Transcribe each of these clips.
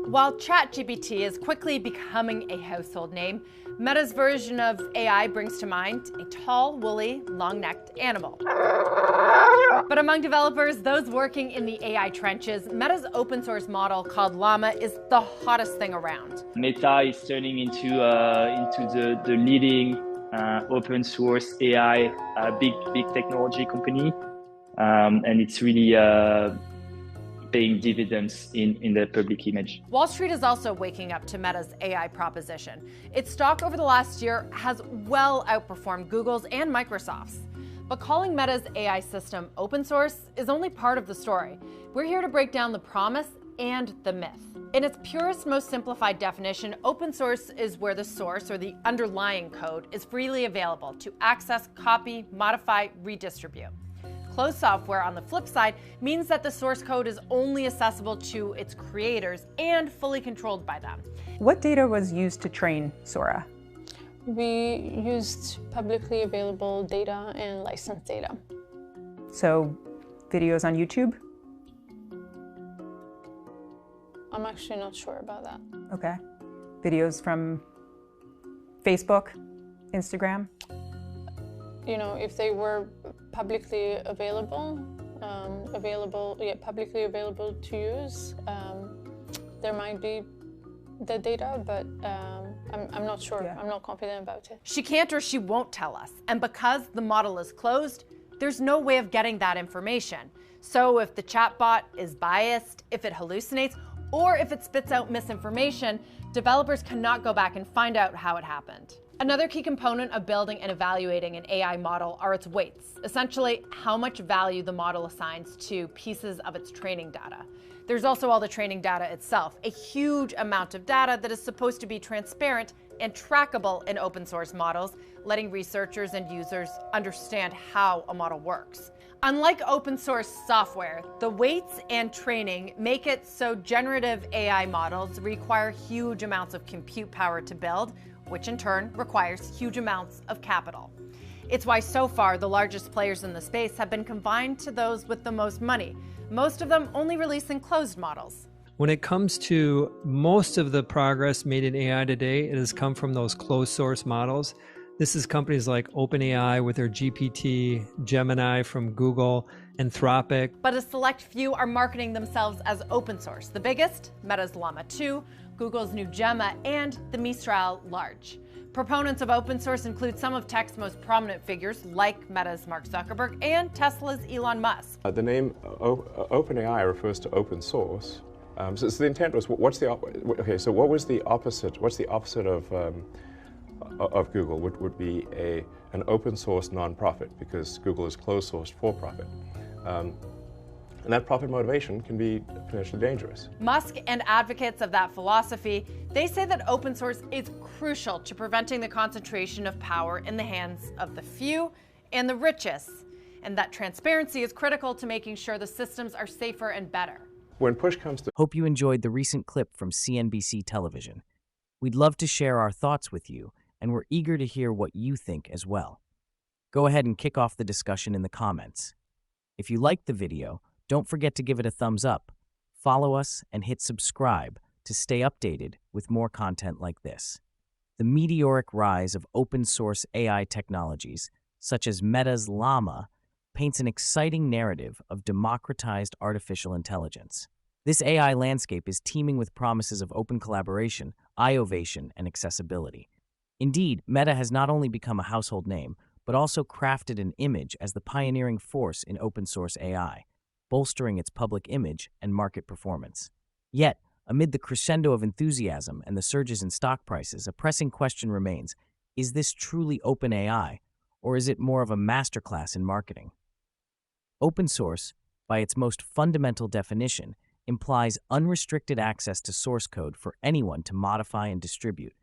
While ChatGPT is quickly becoming a household name, Meta's version of AI brings to mind a tall, woolly, long-necked animal. But among developers, those working in the AI trenches, Meta's open source model called Llama is the hottest thing around. Meta is turning into the leading open source AI big technology company, and it's really paying dividends in the public image. Wall Street is also waking up to Meta's AI proposition. Its stock over the last year has well outperformed Google's and Microsoft's. But calling Meta's AI system open source is only part of the story. We're here to break down the promise and the myth. In its purest, most simplified definition, open source is where the source or the underlying code is freely available to access, copy, modify, redistribute. Closed software, on the flip side, means that the source code is only accessible to its creators and fully controlled by them. What data was used to train Sora? We used publicly available data and licensed data. So, videos on YouTube? I'm actually not sure about that. Okay. Videos from Facebook, Instagram? You know, if they were publicly available, publicly available to use, there might be the data, but I'm not sure. Yeah. I'm not confident about it. She can't or she won't tell us. And because the model is closed, there's no way of getting that information. So if the chatbot is biased, if it hallucinates, or if it spits out misinformation, developers cannot go back and find out how it happened. Another key component of building and evaluating an AI model are its weights, essentially how much value the model assigns to pieces of its training data. There's also all the training data itself, a huge amount of data that is supposed to be transparent and trackable in open source models, letting researchers and users understand how a model works. Unlike open source software, the weights and training make it so generative AI models require huge amounts of compute power to build, which in turn requires huge amounts of capital. It's why so far the largest players in the space have been confined to those with the most money, most of them only releasing closed models. When it comes to most of the progress made in AI today, it has come from those closed source models. This is companies like OpenAI with their GPT, Gemini from Google, Anthropic. But a select few are marketing themselves as open source. The biggest, Meta's Llama 2, Google's new Gemma, and the Mistral Large. Proponents of open source include some of tech's most prominent figures, like Meta's Mark Zuckerberg and Tesla's Elon Musk. The name OpenAI refers to open source. So the intent was, what's the opposite of Google? Would be an open source nonprofit, because Google is closed sourced for profit. And that profit motivation can be potentially dangerous. Musk and advocates of that philosophy, they say that open source is crucial to preventing the concentration of power in the hands of the few and the richest, and that transparency is critical to making sure the systems are safer and better. When push comes to... Hope you enjoyed the recent clip from CNBC television. We'd love to share our thoughts with you, and we're eager to hear what you think as well. Go ahead and kick off the discussion in the comments. If you liked the video, don't forget to give it a thumbs up, follow us, and hit subscribe to stay updated with more content like this. The meteoric rise of open source AI technologies, such as Meta's Llama, paints an exciting narrative of democratized artificial intelligence. This AI landscape is teeming with promises of open collaboration, innovation, and accessibility. Indeed, Meta has not only become a household name, but also crafted an image as the pioneering force in open source AI, bolstering its public image and market performance. Yet, amid the crescendo of enthusiasm and the surges in stock prices, a pressing question remains: is this truly open AI, or is it more of a masterclass in marketing? Open source, by its most fundamental definition, implies unrestricted access to source code for anyone to modify and distribute.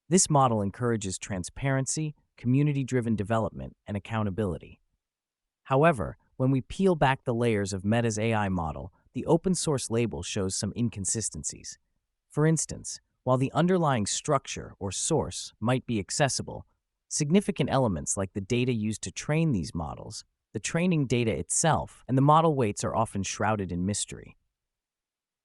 This model encourages transparency, community-driven development, and accountability. However, when we peel back the layers of Meta's AI model, the open source label shows some inconsistencies. For instance, while the underlying structure or source might be accessible, significant elements like the data used to train these models, the training data itself, and the model weights are often shrouded in mystery.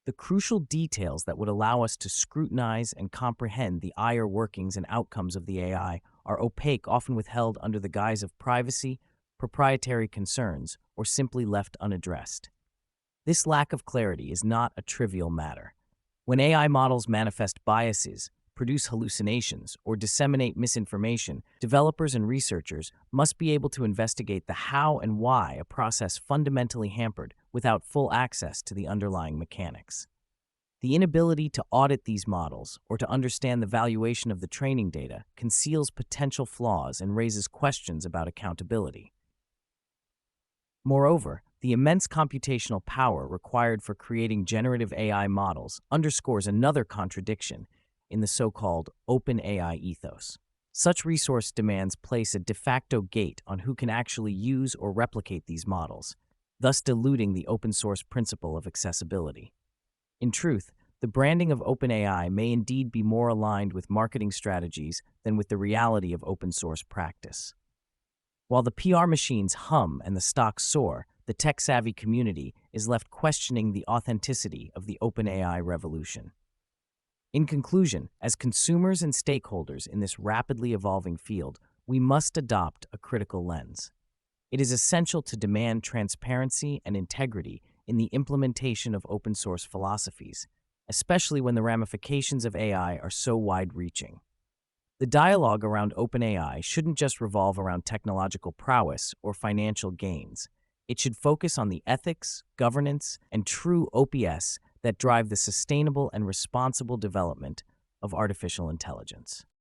The crucial details that would allow us to scrutinize and comprehend the inner workings and outcomes of the AI are opaque, often withheld under the guise of privacy, proprietary concerns, or simply left unaddressed. This lack of clarity is not a trivial matter. When AI models manifest biases, produce hallucinations, or disseminate misinformation, developers and researchers must be able to investigate the how and why a process fundamentally hampered without full access to the underlying mechanics. The inability to audit these models or to understand the valuation of the training data conceals potential flaws and raises questions about accountability. Moreover, the immense computational power required for creating generative AI models underscores another contradiction in the so-called OpenAI ethos. Such resource demands place a de facto gate on who can actually use or replicate these models, thus diluting the open-source principle of accessibility. In truth, the branding of OpenAI may indeed be more aligned with marketing strategies than with the reality of open-source practice. While the PR machines hum and the stocks soar, the tech-savvy community is left questioning the authenticity of the OpenAI revolution. In conclusion, as consumers and stakeholders in this rapidly evolving field, we must adopt a critical lens. It is essential to demand transparency and integrity in the implementation of open-source philosophies, especially when the ramifications of AI are so wide-reaching. The dialogue around OpenAI shouldn't just revolve around technological prowess or financial gains. It should focus on the ethics, governance, and true OPS that drive the sustainable and responsible development of artificial intelligence.